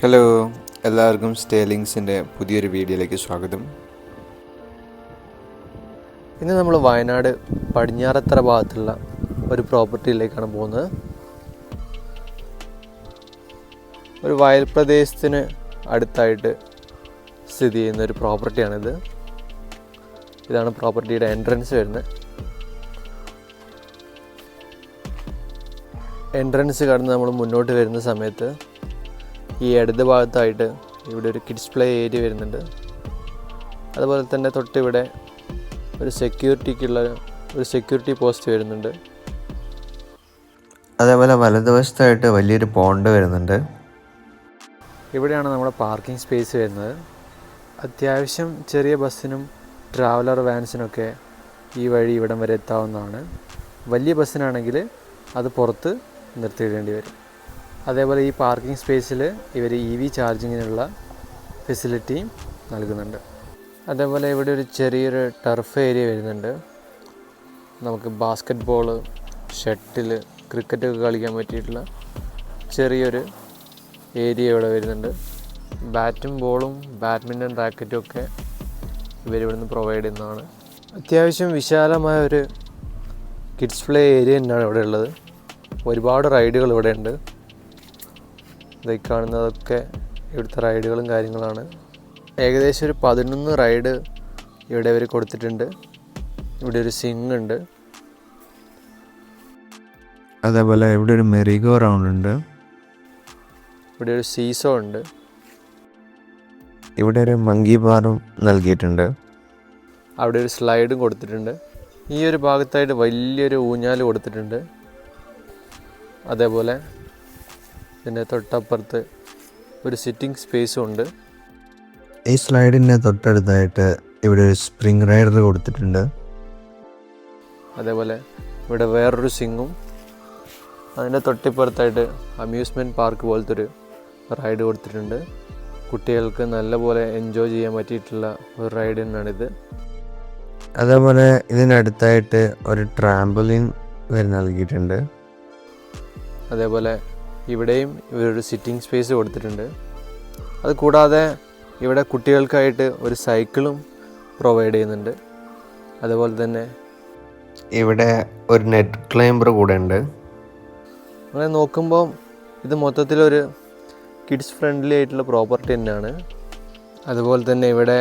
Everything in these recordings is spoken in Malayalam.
ഹലോ, എല്ലാവർക്കും സ്റ്റേലിങ്സിൻ്റെ പുതിയൊരു വീഡിയോയിലേക്ക് സ്വാഗതം. ഇന്ന് നമ്മൾ വയനാട് പടിഞ്ഞാറത്തറ ഭാഗത്തുള്ള ഒരു പ്രോപ്പർട്ടിയിലേക്കാണ് പോകുന്നത്. ഒരു വയൽ പ്രദേശത്തിന് അടുത്തായിട്ട് സ്ഥിതി ചെയ്യുന്ന ഒരു പ്രോപ്പർട്ടിയാണിത്. ഇതാണ് പ്രോപ്പർട്ടിയുടെ എൻട്രൻസ് വരുന്നത്. എൻട്രൻസ് കടന്ന് നമ്മൾ മുന്നോട്ട് വരുന്ന സമയത്ത് ഈ ഇടത് ഭാഗത്തായിട്ട് ഇവിടെ ഒരു കിഡ്സ് പ്ലേ ഏരിയ വരുന്നുണ്ട്. അതുപോലെ തന്നെ തൊട്ടിവിടെ ഒരു സെക്യൂരിറ്റി പോസ്റ്റ് വരുന്നുണ്ട്. അതേപോലെ വലതുവശത്തായിട്ട് വലിയൊരു പോണ്ട് വരുന്നുണ്ട്. ഇവിടെയാണ് നമ്മുടെ പാർക്കിംഗ് സ്പേസ് വരുന്നത്. അത്യാവശ്യം ചെറിയ ബസ്സിനും ട്രാവലർ വാൻസിനൊക്കെ ഈ വഴി ഇവിടം വരെ എത്താവുന്നതാണ്. വലിയ ബസ്സിനാണെങ്കിൽ അത് പുറത്ത് നിർത്തിയിടേണ്ടി വരും. അതേപോലെ ഈ പാർക്കിംഗ് സ്പേസിൽ ഇവർ EV ചാർജിങ്ങിനുള്ള ഫെസിലിറ്റിയും നൽകുന്നുണ്ട്. അതേപോലെ ഇവിടെ ഒരു ചെറിയൊരു ടർഫ് ഏരിയ വരുന്നുണ്ട്. നമുക്ക് ബാസ്ക്കറ്റ് ബോൾ, ഷട്ടിൽ, ക്രിക്കറ്റൊക്കെ കളിക്കാൻ പറ്റിയിട്ടുള്ള ചെറിയൊരു ഏരിയ ഇവിടെ വരുന്നുണ്ട്. ബാറ്റും ബോളും ബാഡ്മിൻ്റൺ റാക്കറ്റും ഒക്കെ ഇവരിവിടുന്ന് പ്രൊവൈഡ് ചെയ്യുന്നതാണ്. അത്യാവശ്യം വിശാലമായ ഒരു കിഡ്സ് പ്ലേ ഏരിയ തന്നെയാണ് ഇവിടെ ഉള്ളത്. ഒരുപാട് റൈഡുകൾ ഇവിടെ ഉണ്ട്. ഇതായി കാണുന്നതൊക്കെ ഇവിടുത്തെ റൈഡുകളും കാര്യങ്ങളാണ്. ഏകദേശം ഒരു 11 റൈഡ് ഇവിടെ ഇവർ കൊടുത്തിട്ടുണ്ട്. ഇവിടെ ഒരു സ്വിങ് ഉണ്ട്. അതേപോലെ ഇവിടെ ഒരു മെറിഗോ റൗണ്ട് ഉണ്ട്. ഇവിടെ ഒരു സീസോ ഉണ്ട്. ഇവിടെ ഒരു മങ്കി ബാറും നൽകിയിട്ടുണ്ട്. അവിടെ ഒരു സ്ലൈഡും കൊടുത്തിട്ടുണ്ട്. ഈ ഒരു ഭാഗത്തായിട്ട് വലിയൊരു ഊഞ്ഞാൽ കൊടുത്തിട്ടുണ്ട്. അതേപോലെ ഇതിൻ്റെ തൊട്ടപ്പുറത്ത് ഒരു സിറ്റിംഗ് സ്പേസും ഉണ്ട്. ഈ സ്ലൈഡിൻ്റെ തൊട്ടടുത്തായിട്ട് ഇവിടെ ഒരു സ്പ്രിംഗ് റൈഡർ കൊടുത്തിട്ടുണ്ട്. അതേപോലെ ഇവിടെ വേറൊരു സ്വിങ്ങും അതിൻ്റെ തൊട്ടിപ്പുറത്തായിട്ട് അമ്യൂസ്മെൻറ്റ് പാർക്ക് പോലത്തെ ഒരു റൈഡ് കൊടുത്തിട്ടുണ്ട്. കുട്ടികൾക്ക് നല്ലപോലെ എൻജോയ് ചെയ്യാൻ പറ്റിയിട്ടുള്ള ഒരു റൈഡ് തന്നെയാണിത്. അതേപോലെ ഇതിനടുത്തായിട്ട് ഒരു ട്രാംപോലിൻ വരെ നൽകിയിട്ടുണ്ട്. അതേപോലെ ഇവിടെയും ഇവരൊരു സിറ്റിംഗ് സ്പേസ് കൊടുത്തിട്ടുണ്ട്. അത് കൂടാതെ ഇവിടെ കുട്ടികൾക്കായിട്ട് ഒരു സൈക്കിളും പ്രൊവൈഡ് ചെയ്യുന്നുണ്ട്. അതുപോലെ തന്നെ ഇവിടെ ഒരു നെറ്റ് ക്ലൈംബർ കൂടെ ഉണ്ട്. അങ്ങനെ നോക്കുമ്പോൾ ഇത് മൊത്തത്തിലൊരു കിഡ്സ് ഫ്രണ്ട്ലി ആയിട്ടുള്ള പ്രോപ്പർട്ടി തന്നെയാണ്. അതുപോലെ തന്നെ ഇവിടെ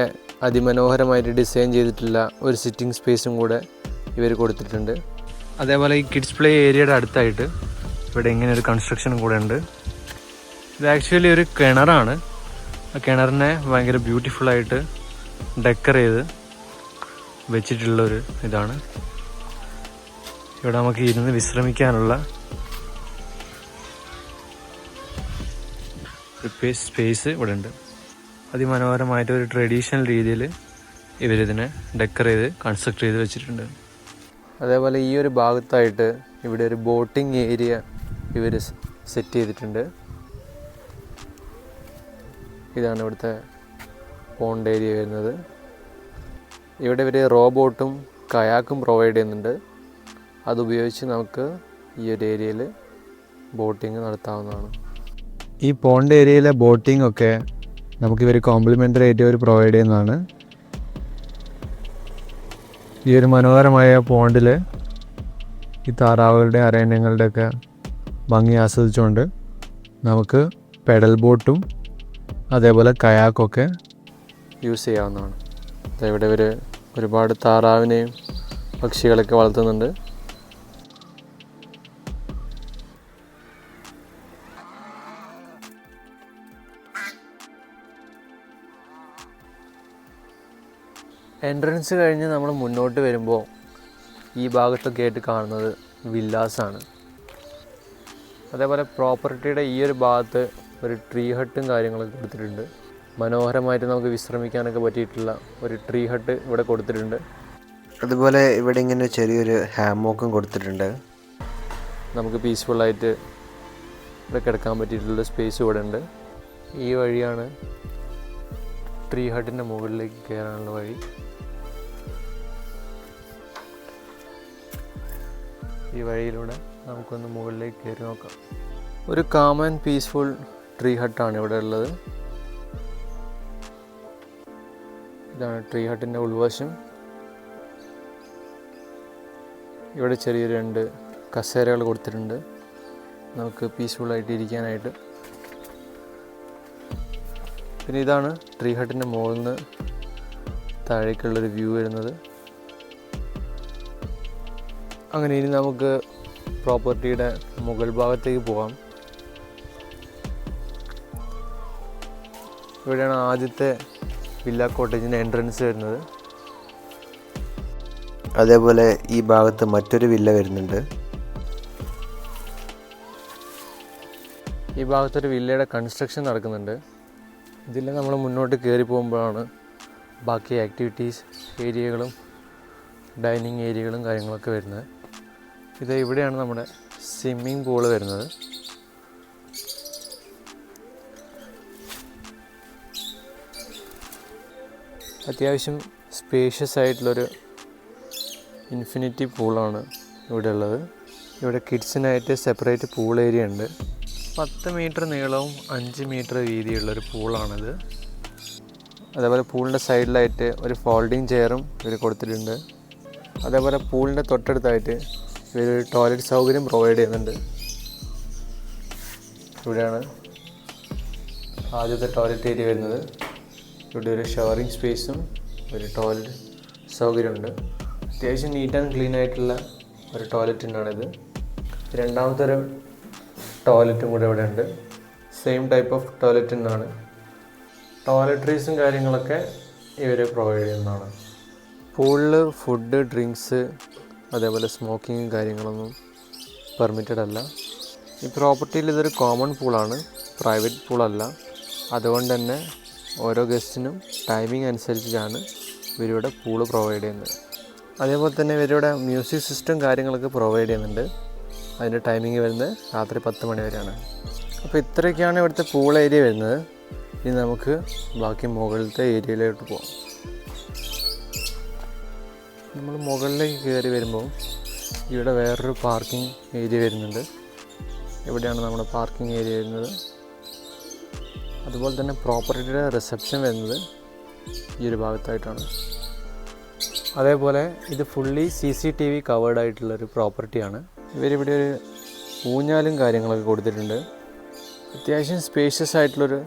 അതിമനോഹരമായിട്ട് ഡിസൈൻ ചെയ്തിട്ടുള്ള ഒരു സിറ്റിംഗ് സ്പേസും കൂടെ ഇവർ കൊടുത്തിട്ടുണ്ട്. അതേപോലെ ഈ കിഡ്സ് പ്ലേ ഏരിയയുടെ അടുത്തായിട്ട് ഇവിടെ ഇങ്ങനെ ഒരു കൺസ്ട്രക്ഷനും കൂടെ ഉണ്ട്. ഇത് ആക്ച്വലി ഒരു കിണറാണ്. ആ കിണറിനെ ഭയങ്കര ബ്യൂട്ടിഫുള്ളായിട്ട് ഡെക്കർ ചെയ്ത് വെച്ചിട്ടുള്ളൊരു ഇതാണ്. ഇവിടെ നമുക്ക് ഇരുന്ന് വിശ്രമിക്കാനുള്ള ഒരു സ്പേസ് ഇവിടെ ഉണ്ട്. അതിമനോഹരമായിട്ട് ഒരു ട്രഡീഷണൽ രീതിയിൽ ഇവരിതിനെ ഡെക്കർ ചെയ്ത് കൺസ്ട്രക്ട് ചെയ്ത് വെച്ചിട്ടുണ്ട്. അതേപോലെ ഈ ഒരു ഭാഗത്തായിട്ട് ഇവിടെ ഒരു ബോട്ടിംഗ് ഏരിയ ഇവർ സെറ്റ് ചെയ്തിട്ടുണ്ട്. ഇതാണ് ഇവിടുത്തെ പോണ്ട് ഏരിയ വരുന്നത്. ഇവിടെ ഇവർ റോബോട്ടും കയാക്കും പ്രൊവൈഡ് ചെയ്യുന്നുണ്ട്. അതുപയോഗിച്ച് നമുക്ക് ഈ ഒരു ഏരിയയിൽ ബോട്ടിങ് നടത്താവുന്നതാണ്. ഈ പോണ്ട് ഏരിയയിലെ ബോട്ടിംഗ് ഒക്കെ നമുക്കിവർ കോംപ്ലിമെൻ്ററി ആയിട്ട് അവർ പ്രൊവൈഡ് ചെയ്യുന്നതാണ്. ഈ ഒരു മനോഹരമായ പോണ്ടിൽ ഈ താറാവുകളുടെ അരയന്യങ്ങളുടെയൊക്കെ ഭംഗി ആസ്വദിച്ചുകൊണ്ട് നമുക്ക് പെഡൽ ബോട്ടും അതേപോലെ കയാക്കൊക്കെ യൂസ് ചെയ്യാവുന്നതാണ്. ഇവിടെ ഇവർ ഒരുപാട് താറാവിനെയും പക്ഷികളൊക്കെ വളർത്തുന്നുണ്ട്. എൻട്രൻസ് കഴിഞ്ഞ് നമ്മൾ മുന്നോട്ട് വരുമ്പോൾ ഈ ഭാഗത്തൊക്കെ ആയിട്ട് കാണുന്നത് വില്ലാസാണ്. അതേപോലെ പ്രോപ്പർട്ടിയുടെ ഈ ഒരു ഭാഗത്ത് ഒരു ട്രീ ഹട്ടും കാര്യങ്ങളൊക്കെ കൊടുത്തിട്ടുണ്ട്. മനോഹരമായിട്ട് നമുക്ക് വിശ്രമിക്കാനൊക്കെ പറ്റിയിട്ടുള്ള ഒരു ട്രീ ഹട്ട് ഇവിടെ കൊടുത്തിട്ടുണ്ട്. അതുപോലെ ഇവിടെ ഇങ്ങനെ ചെറിയൊരു ഹാമോക്കും കൊടുത്തിട്ടുണ്ട്. നമുക്ക് പീസ്ഫുള്ളായിട്ട് ഇവിടെ കിടക്കാൻ പറ്റിയിട്ടുള്ള സ്പേസ് ഇവിടെ ഉണ്ട്. ഈ വഴിയാണ് ട്രീ ഹട്ടിൻ്റെ മുകളിലേക്ക് കയറാനുള്ള വഴി. ഈ വഴിയിലൂടെ നമുക്കൊന്ന് മുകളിലേക്ക് കയറി നോക്കാം. ഒരു കാം ആൻഡ് പീസ്ഫുൾ ട്രീ ഹട്ടാണ് ഇവിടെ ഉള്ളത്. ഇതാണ് ട്രീ ഹട്ടിൻ്റെ ഉൾവശം. ഇവിടെ ചെറിയ 2 കസേരകൾ കൊടുത്തിട്ടുണ്ട് നമുക്ക് പീസ്ഫുള്ളായിട്ട് ഇരിക്കാനായിട്ട്. പിന്നെ ഇതാണ് ട്രീ ഹട്ടിൻ്റെ മുകളിൽ നിന്ന് താഴേക്കുള്ളൊരു വ്യൂ വരുന്നത്. അങ്ങനെ ഇനി നമുക്ക് പ്രോപ്പർട്ടിയുടെ മുകൾ ഭാഗത്തേക്ക് പോകാം. ഇവിടെയാണ് ആദ്യത്തെ വില്ല കോട്ടേജിൻ്റെ എൻട്രൻസ് വരുന്നത്. അതേപോലെ ഈ ഭാഗത്ത് മറ്റൊരു വില്ല വരുന്നുണ്ട്. ഈ ഭാഗത്തൊരു വില്ലയുടെ കൺസ്ട്രക്ഷൻ നടക്കുന്നുണ്ട്. ഇതിൽ നമ്മൾ മുന്നോട്ട് കയറി പോകുമ്പോഴാണ് ബാക്കി ആക്ടിവിറ്റീസ് ഏരിയകളും ഡൈനിങ് ഏരിയകളും കാര്യങ്ങളൊക്കെ വരുന്നത്. ഇവിടെയാണ് നമ്മുടെ സ്വിമ്മിംഗ് പൂള് വരുന്നത്. അത്യാവശ്യം സ്പേഷ്യസ് ആയിട്ടുള്ളൊരു ഇൻഫിനിറ്റി പൂളാണ് ഇവിടെ ഉള്ളത്. ഇവിടെ കിഡ്സിനായിട്ട് സെപ്പറേറ്റ് പൂൾ ഏരിയ ഉണ്ട്. 10 മീറ്റർ നീളവും 5 മീറ്റർ വീതിയുള്ളൊരു പൂളാണിത്. അതേപോലെ പൂളിൻ്റെ സൈഡിലായിട്ട് ഒരു ഫോൾഡിങ് ചെയറും ഇവർ കൊടുത്തിട്ടുണ്ട്. അതേപോലെ പൂളിൻ്റെ തൊട്ടടുത്തായിട്ട് ഇവർ ടോയ്ലറ്റ് സൗകര്യം പ്രൊവൈഡ് ചെയ്യുന്നുണ്ട്. ഇവിടെയാണ് ആദ്യത്തെ ടോയ്ലറ്റ് ഏരിയ വരുന്നത്. ഇവിടെ ഒരു ഷവറിങ് സ്പേസും ഒരു ടോയ്ലറ്റ് സൗകര്യമുണ്ട്. അത്യാവശ്യം നീറ്റ് ആൻഡ് ക്ലീൻ ആയിട്ടുള്ള ഒരു ടോയ്ലറ്റ് തന്നെയാണിത്. രണ്ടാമത്തെ ഒരു ടോയ്ലറ്റും കൂടെ ഇവിടെ ഉണ്ട്. സെയിം ടൈപ്പ് ഓഫ് ടോയ്ലറ്റ് തന്നെയാണ്. ടോയ്ലറ്ററീസും കാര്യങ്ങളൊക്കെ ഇവർ പ്രൊവൈഡ് ചെയ്യുന്നതാണ്. പൂളിൽ ഫുഡ്, ഡ്രിങ്ക്സ്, അതേപോലെ സ്മോക്കിങ്ങും കാര്യങ്ങളൊന്നും പെർമിറ്റഡ് അല്ല. ഈ പ്രോപ്പർട്ടിയിൽ ഇതൊരു കോമൺ പൂളാണ്, പ്രൈവറ്റ് പൂളല്ല. അതുകൊണ്ട് തന്നെ ഓരോ ഗസ്റ്റിനും ടൈമിംഗ് അനുസരിച്ചാണ് ഇവരിവിടെ പൂള് പ്രൊവൈഡ് ചെയ്യുന്നത്. അതേപോലെ തന്നെ ഇവരിവിടെ മ്യൂസിക് സിസ്റ്റം കാര്യങ്ങളൊക്കെ പ്രൊവൈഡ് ചെയ്യുന്നുണ്ട്. അതിൻ്റെ ടൈമിംഗ് വരുന്നത് രാത്രി 10 മണി വരെയാണ്. അപ്പോൾ ഇത്രയൊക്കെയാണ് ഇവിടുത്തെ പൂൾ ഏരിയ വരുന്നത്. ഇനി നമുക്ക് ബാക്കി മുകളിലത്തെ ഏരിയയിലോട്ട് പോകാം. നമ്മൾ മുകളിലേക്ക് കയറി വരുമ്പോൾ ഇവിടെ വേറൊരു പാർക്കിംഗ് ഏരിയ വരുന്നുണ്ട്. ഇവിടെയാണ് നമ്മുടെ പാർക്കിംഗ് ഏരിയ വരുന്നത്. അതുപോലെ തന്നെ പ്രോപ്പർട്ടിയുടെ റിസപ്ഷൻ വരുന്നത് ഈ ഒരു ഭാഗത്തായിട്ടാണ്. അതേപോലെ ഇത് ഫുള്ളി CCTV കവേർഡ് ആയിട്ടുള്ളൊരു പ്രോപ്പർട്ടിയാണ്. ഇവരിവിടെ ഒരു ഊഞ്ഞാലും കാര്യങ്ങളൊക്കെ കൊടുത്തിട്ടുണ്ട്. അത്യാവശ്യം സ്പേഷ്യസ് ആയിട്ടുള്ളൊരു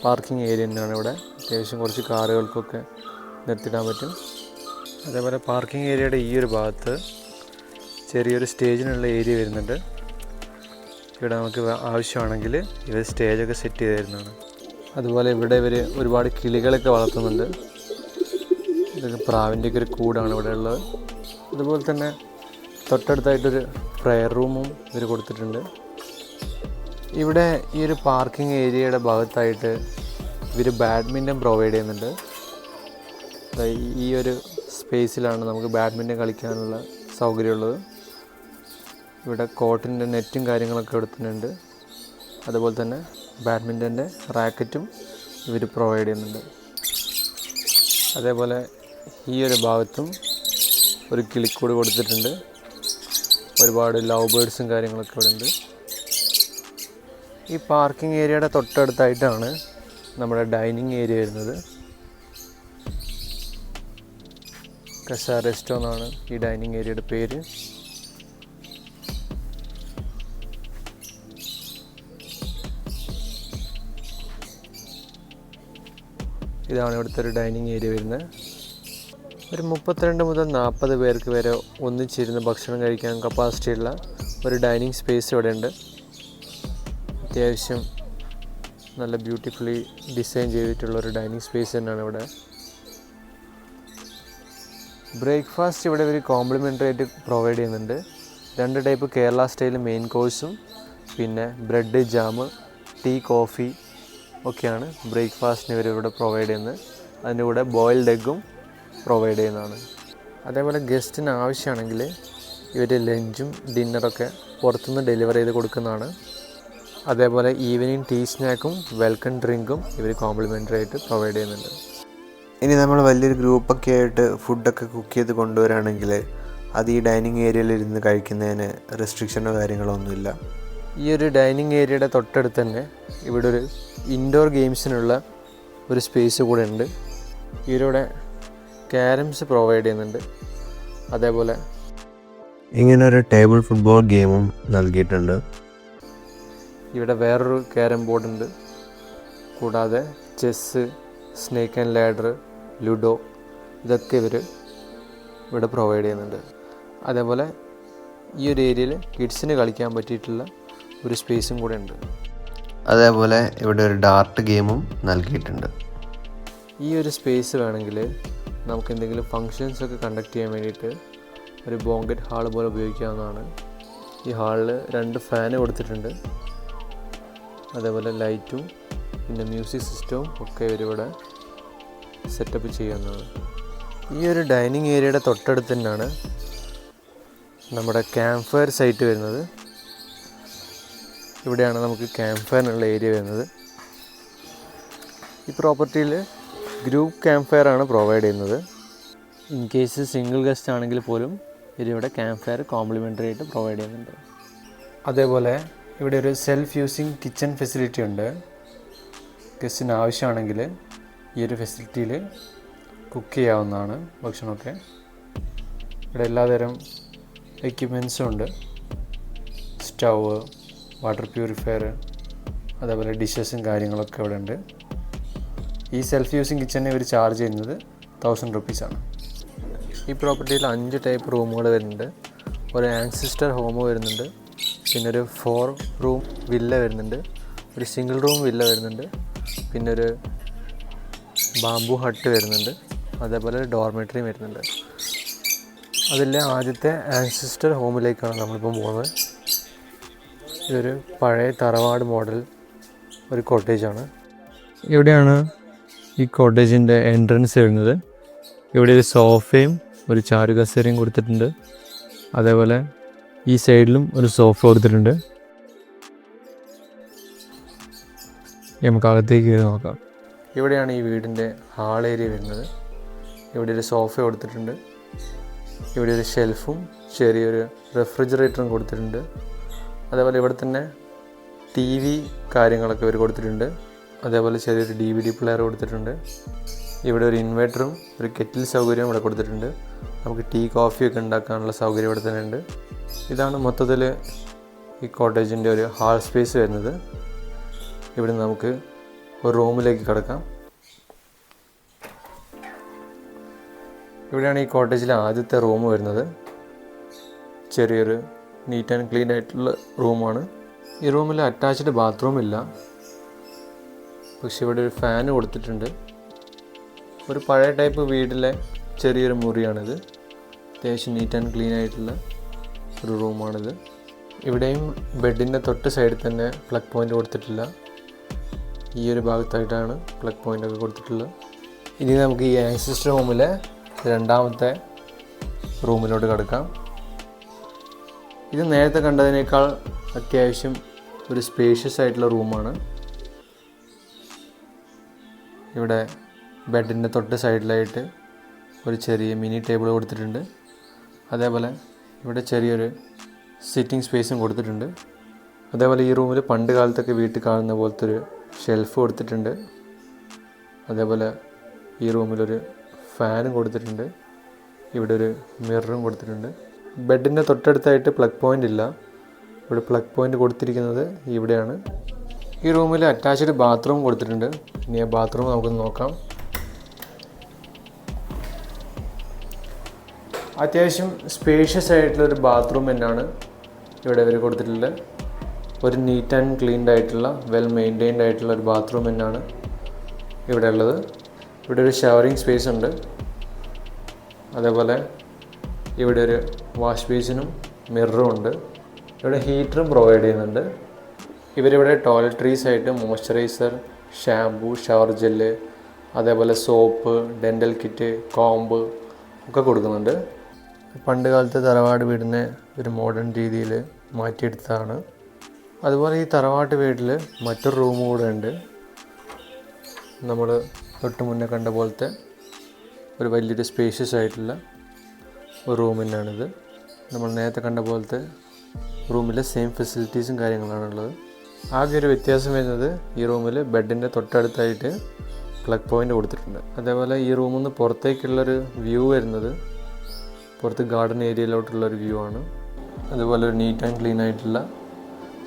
പാർക്കിംഗ് ഏരിയ തന്നെയാണ് ഇവിടെ. അത്യാവശ്യം കുറച്ച് കാറുകൾക്കൊക്കെ നിർത്തിയിടാൻ പറ്റും. അതേപോലെ പാർക്കിംഗ് ഏരിയയുടെ ഈ ഒരു ഭാഗത്ത് ചെറിയൊരു സ്റ്റേജിനുള്ള ഏരിയ വരുന്നുണ്ട്. ഇവിടെ നമുക്ക് ആവശ്യമാണെങ്കിൽ ഇവർ സ്റ്റേജൊക്കെ സെറ്റ് ചെയ്ത് തരുന്നതാണ്. അതുപോലെ ഇവിടെ ഇവർ ഒരുപാട് കിളികളൊക്കെ വളർത്തുന്നുണ്ട്. ഇതൊക്കെ പ്രാവിൻ്റെയൊക്കെ ഒരു കൂടാണ് ഇവിടെ ഉള്ളത്. അതുപോലെ തന്നെ തൊട്ടടുത്തായിട്ടൊരു പ്രെയർ റൂമും ഇവർ കൊടുത്തിട്ടുണ്ട്. ഇവിടെ ഈ ഒരു പാർക്കിംഗ് ഏരിയയുടെ ഭാഗത്തായിട്ട് ഇവർ ബാഡ്മിൻ്റൺ പ്രൊവൈഡ് ചെയ്യുന്നുണ്ട്. ഈ ഒരു സ്പേസിലാണ് നമുക്ക് ബാഡ്മിൻ്റൺ കളിക്കാനുള്ള സൗകര്യമുള്ളത്. ഇവിടെ കോർട്ടിൻ്റെ നെറ്റും കാര്യങ്ങളൊക്കെ കൊടുത്തിട്ടുണ്ട്. അതുപോലെ തന്നെ ബാഡ്മിൻ്റൻ്റെ റാക്കറ്റും ഇവർ പ്രൊവൈഡ് ചെയ്യുന്നുണ്ട്. അതേപോലെ ഈ ഒരു ഭാഗത്തും ഒരു കിളിക്കൂട് കൊടുത്തിട്ടുണ്ട്. ഒരുപാട് ലവ് ബേർഡ്സും കാര്യങ്ങളൊക്കെ ഇവിടെ ഉണ്ട്. ഈ പാർക്കിംഗ് ഏരിയയുടെ തൊട്ടടുത്തായിട്ടാണ് നമ്മുടെ ഡൈനിങ് ഏരിയ വരുന്നത്. കസ റെസ്റ്റോ എന്നാണ് ഈ ഡൈനിങ് ഏരിയയുടെ പേര്. ഇതാണ് ഇവിടുത്തെ ഒരു ഡൈനിങ് ഏരിയ വരുന്നത്. ഒരു 32 മുതൽ 40 പേർക്ക് വരെ ഒന്നിച്ചിരുന്ന് ഭക്ഷണം കഴിക്കാൻ കപ്പാസിറ്റിയുള്ള ഒരു ഡൈനിങ് സ്പേസ് ഇവിടെ ഉണ്ട്. അത്യാവശ്യം നല്ല ബ്യൂട്ടിഫുള്ളി ഡിസൈൻ ചെയ്തിട്ടുള്ള ഒരു ഡൈനിങ് സ്പേസ് തന്നെയാണ് ഇവിടെ. ബ്രേക്ക്ഫാസ്റ്റ് ഇവിടെ ഒരു കോംപ്ലിമെൻ്ററി ആയിട്ട് പ്രൊവൈഡ് ചെയ്യുന്നുണ്ട്. 2 ടൈപ്പ് കേരള സ്റ്റൈൽ മെയിൻ കോഴ്സും പിന്നെ ബ്രെഡ്, ജാം, ടീ, കോഫി ഒക്കെയാണ് ബ്രേക്ക്ഫാസ്റ്റിന് ഇവർ ഇവിടെ പ്രൊവൈഡ് ചെയ്യുന്നത്. അതിൻ്റെ കൂടെ ബോയിൽഡ് എഗ്ഗും പ്രൊവൈഡ് ചെയ്യുന്നതാണ്. അതേപോലെ ഗസ്റ്റിന് ആവശ്യമാണെങ്കിൽ ഇവർ ലഞ്ചും ഡിന്നറൊക്കെ പുറത്തുനിന്ന് ഡെലിവർ ചെയ്ത് കൊടുക്കുന്നതാണ്. അതേപോലെ ഈവനിങ് ടീ സ്നാക്കും വെൽക്കം ഡ്രിങ്കും ഇവർ കോംപ്ലിമെൻ്ററി ആയിട്ട് പ്രൊവൈഡ് ചെയ്യുന്നുണ്ട്. ഇനി നമ്മൾ വലിയൊരു ഗ്രൂപ്പൊക്കെ ആയിട്ട് ഫുഡൊക്കെ കുക്ക് ചെയ്ത് കൊണ്ടുവരാണെങ്കിൽ അത് ഈ ഡൈനിങ് ഏരിയയിൽ ഇരുന്ന് കഴിക്കുന്നതിന് റെസ്ട്രിക്ഷനോ കാര്യങ്ങളോ ഒന്നുമില്ല. ഈ ഒരു ഡൈനിങ് ഏരിയയുടെ തൊട്ടടുത്ത് തന്നെ ഇവിടെ ഒരു ഇൻഡോർ ഗെയിംസിനുള്ള ഒരു സ്പേസ് കൂടെ ഉണ്ട്. ഇവരിവിടെ ക്യാരംസ് പ്രൊവൈഡ് ചെയ്യുന്നുണ്ട്. അതേപോലെ ഇങ്ങനെ ഒരു ടേബിൾ ഫുട്ബോൾ ഗെയിമും നൽകിയിട്ടുണ്ട്. ഇവിടെ വേറൊരു ക്യാരം ബോർഡ് ഉണ്ട്. കൂടാതെ chess, snake and ladder, ludo ഇതൊക്കെ ഇവർ ഇവിടെ പ്രൊവൈഡ് ചെയ്യുന്നുണ്ട്. അതേപോലെ ഈ ഒരു ഏരിയയിൽ കിഡ്സിന് കളിക്കാൻ പറ്റിയിട്ടുള്ള ഒരു സ്പേസും കൂടെ ഉണ്ട്. അതേപോലെ ഇവിടെ ഒരു ഡാർട്ട് ഗെയിമും നൽകിയിട്ടുണ്ട്. ഈ ഒരു സ്പേസ് വേണമെങ്കിൽ നമുക്ക് എന്തെങ്കിലും ഫങ്ഷൻസൊക്കെ കണ്ടക്ട് ചെയ്യാൻ വേണ്ടിയിട്ട് ഒരു ബോങ്കറ്റ് ഹാൾ പോലെ ഉപയോഗിക്കാവുന്നതാണ്. ഈ ഹാളിൽ 2 ഫാന് കൊടുത്തിട്ടുണ്ട്. അതേപോലെ ലൈറ്റും പിന്നെ മ്യൂസിക് സിസ്റ്റവും ഒക്കെ ഇവരിവിടെ സെറ്റപ്പ് ചെയ്യുന്നതാണ്. ഈ ഒരു ഡൈനിങ് ഏരിയയുടെ തൊട്ടടുത്ത് തന്നെയാണ് നമ്മുടെ ക്യാമ്പ് ഫയർ സൈറ്റ് വരുന്നത്. ഇവിടെയാണ് നമുക്ക് ക്യാമ്പ് ഫയറിനുള്ള ഏരിയ വരുന്നത്. ഈ പ്രോപ്പർട്ടിയിൽ ഗ്രൂപ്പ് ക്യാമ്പ് ഫയർ ആണ് പ്രൊവൈഡ് ചെയ്യുന്നത്. ഇൻ കേസ് സിംഗിൾ ഗസ്റ്റ് ആണെങ്കിൽ പോലും ഇതിവിടെ ക്യാമ്പ് ഫയർ കോംപ്ലിമെൻ്ററി ആയിട്ട് പ്രൊവൈഡ് ചെയ്യുന്നുണ്ട്. അതേപോലെ ഇവിടെ ഒരു സെൽഫ് യൂസിങ് കിച്ചൺ ഫെസിലിറ്റി ഉണ്ട്. ഗസ്റ്റിന് ആവശ്യമാണെങ്കിൽ ഈ ഒരു ഫെസിലിറ്റിയിൽ കുക്ക് ചെയ്യാവുന്നതാണ് ഭക്ഷണമൊക്കെ. ഇവിടെ എല്ലാതരം എക്യുപ്മെൻസും ഉണ്ട്. സ്റ്റൗവ്, വാട്ടർ പ്യൂരിഫയർ, അതേപോലെ ഡിഷസും കാര്യങ്ങളൊക്കെ ഇവിടെ ഉണ്ട്. ഈ സെൽഫ് യൂസിങ് കിച്ചണിന് ഇവർ ചാർജ് ചെയ്യുന്നത് 1000 റുപ്പീസാണ്. ഈ പ്രോപ്പർട്ടിയിൽ 5 ടൈപ്പ് റൂമുകൾ വരുന്നുണ്ട്. ഒരു ആൻസിസ്റ്റർ ഹോം വരുന്നുണ്ട്, പിന്നെ ഒരു 4 റൂം വില്ല വരുന്നുണ്ട്, ഒരു സിംഗിൾ റൂം വില്ല വരുന്നുണ്ട്, പിന്നെ ഒരു ബാംബു ഹട്ട് വരുന്നുണ്ട്, അതേപോലെ ഒരു ഡോർമെറ്ററിയും വരുന്നുണ്ട്. അതിൽ ആദ്യത്തെ ആൻസിസ്റ്റർ ഹോമിലേക്കാണ് നമ്മളിപ്പോൾ പോകുന്നത്. ഇതൊരു പഴയ തറവാട് മോഡൽ ഒരു കോട്ടേജാണ്. ഇവിടെയാണ് ഈ കോട്ടേജിൻ്റെ എൻട്രൻസ് വരുന്നത്. ഇവിടെ ഒരു സോഫയും ഒരു ചാരുകസേരയും കൊടുത്തിട്ടുണ്ട്. അതേപോലെ ഈ സൈഡിലും ഒരു സോഫ കൊടുത്തിട്ടുണ്ട്. നമുക്ക് അകത്തേക്ക് കയറി നോക്കാം. ഇവിടെയാണ് ഈ വീടിൻ്റെ ഹാൾ ഏരിയ വരുന്നത്. ഇവിടെ ഒരു സോഫ കൊടുത്തിട്ടുണ്ട്. ഇവിടെ ഒരു ഷെൽഫും ചെറിയൊരു റെഫ്രിജറേറ്ററും കൊടുത്തിട്ടുണ്ട്. അതേപോലെ ഇവിടെ തന്നെ TV കാര്യങ്ങളൊക്കെ ഇവർ കൊടുത്തിട്ടുണ്ട്. അതേപോലെ ചെറിയൊരു DVD പ്ലെയർ കൊടുത്തിട്ടുണ്ട്. ഇവിടെ ഒരു ഇൻവെർട്ടറും ഒരു കെറ്റിൽ സൗകര്യവും ഇവിടെ കൊടുത്തിട്ടുണ്ട്. നമുക്ക് ടീ കോഫിയൊക്കെ ഉണ്ടാക്കാനുള്ള സൗകര്യം ഇവിടെ തന്നെ ഉണ്ട്. ഇതാണ് മൊത്തത്തിൽ ഈ കോട്ടേജിൻ്റെ ഒരു ഹാൾ സ്പേസ് വരുന്നത്. ഇവിടെ നമുക്ക് ഒരു റൂമിലേക്ക് കിടക്കാം. ഇവിടെയാണ് ഈ കോട്ടേജിലെ ആദ്യത്തെ റൂം വരുന്നത്. ചെറിയൊരു നീറ്റ് ആൻഡ് ക്ലീൻ ആയിട്ടുള്ള റൂമാണ്. ഈ റൂമിൽ അറ്റാച്ച്ഡ് ബാത്റൂം ഇല്ല, പക്ഷെ ഇവിടെ ഒരു ഫാന് കൊടുത്തിട്ടുണ്ട്. ഒരു പഴയ ടൈപ്പ് വീട്ടിലെ ചെറിയൊരു മുറിയാണിത്. അത്യാവശ്യം നീറ്റ് ആൻഡ് ക്ലീൻ ആയിട്ടുള്ള ഒരു റൂമാണിത്. ഇവിടെയും ബെഡിൻ്റെ തൊട്ട് സൈഡിൽ തന്നെ പ്ലഗ് പോയിൻ്റ് കൊടുത്തിട്ടില്ല. ഈ ഒരു ഭാഗത്തായിട്ടാണ് പ്ലഗ് പോയിൻ്റൊക്കെ കൊടുത്തിട്ടുള്ളത്. ഇനി നമുക്ക് ഈ ആൻസിസ്റ്റർ ഹോമിലെ രണ്ടാമത്തെ റൂമിലോട്ട് കിടക്കാം. ഇത് നേരത്തെ കണ്ടതിനേക്കാൾ അത്യാവശ്യം ഒരു സ്പേഷ്യസ് ആയിട്ടുള്ള റൂമാണ്. ഇവിടെ ബെഡിൻ്റെ തൊട്ട് സൈഡിലായിട്ട് ഒരു ചെറിയ മിനി ടേബിൾ കൊടുത്തിട്ടുണ്ട്. അതേപോലെ ഇവിടെ ചെറിയൊരു സിറ്റിംഗ് സ്പേസും കൊടുത്തിട്ടുണ്ട്. അതേപോലെ ഈ റൂമിൽ പണ്ട് കാലത്തൊക്കെ വീട്ടിൽ കാണുന്ന പോലത്തെ ഒരു ഷെൽഫ് കൊടുത്തിട്ടുണ്ട്. അതേപോലെ ഈ റൂമിലൊരു ഫാനും കൊടുത്തിട്ടുണ്ട്. ഇവിടെ ഒരു മിററും കൊടുത്തിട്ടുണ്ട്. ബെഡിൻ്റെ തൊട്ടടുത്തായിട്ട് പ്ലഗ് പോയിൻ്റ് ഇല്ല. ഇവിടെ പ്ലഗ് പോയിൻ്റ് കൊടുത്തിരിക്കുന്നത് ഇവിടെയാണ്. ഈ റൂമിൽ അറ്റാച്ച്ഡ് ബാത്റൂം കൊടുത്തിട്ടുണ്ട്. ഇനി ആ ബാത്റൂം നമുക്കൊന്ന് നോക്കാം. അത്യാവശ്യം സ്പേഷ്യസ് ആയിട്ടുള്ളൊരു ബാത്റൂം തന്നെയാണ് ഇവിടെ ഇവർ കൊടുത്തിട്ടുള്ളത്. ഒരു നീറ്റ് ആൻഡ് ക്ലീൻഡ് ആയിട്ടുള്ള വെൽ മെയിൻറ്റെയിൻഡ് ആയിട്ടുള്ള ഒരു ബാത്റൂം തന്നെയാണ് ഇവിടെ ഉള്ളത്. ഇവിടെ ഒരു ഷവറിങ് സ്പേസ് ഉണ്ട്. അതേപോലെ ഇവിടെ ഒരു വാഷ് ബേസിനും മിററും ഉണ്ട്. ഇവിടെ ഹീറ്ററും പ്രൊവൈഡ് ചെയ്യുന്നുണ്ട്. ഇവരിവിടെ ടോയ്ലറ്ററീസ് ആയിട്ട് മോയ്സ്ചറൈസർ, ഷാംപൂ, ഷവർ ജെല്ല്, അതേപോലെ സോപ്പ്, ഡെൻ്റൽ കിറ്റ്, കോമ്പ് ഒക്കെ കൊടുക്കുന്നുണ്ട്. പണ്ട് കാലത്തെ തറവാട് വീടിനെ ഒരു മോഡേൺ രീതിയിൽ മാറ്റിയെടുത്തതാണ്. അതുപോലെ ഈ തറവാട്ട് വീട്ടിൽ മറ്റൊരു റൂം കൂടെ ഉണ്ട്. നമ്മൾ തൊട്ട് മുന്നേ കണ്ട പോലത്തെ ഒരു വലിയൊരു സ്പേഷ്യസ് ആയിട്ടുള്ള ഒരു റൂം തന്നെയാണിത്. നമ്മൾ നേരത്തെ കണ്ട പോലത്തെ റൂമിലെ സെയിം ഫെസിലിറ്റീസും കാര്യങ്ങളാണുള്ളത്. ആകെ ഒരു വ്യത്യാസം വരുന്നത് ഈ റൂമിൽ ബെഡിൻ്റെ തൊട്ടടുത്തായിട്ട് പ്ലഗ് പോയിൻ്റ് കൊടുത്തിട്ടുണ്ട്. അതേപോലെ ഈ റൂമിൽ നിന്ന് പുറത്തേക്കുള്ളൊരു വ്യൂ വരുന്നത് പുറത്ത് ഗാർഡൻ ഏരിയയിലോട്ടുള്ളൊരു വ്യൂ ആണ്. അതുപോലെ ഒരു നീറ്റ് ആൻഡ് ക്ലീൻ ആയിട്ടുള്ള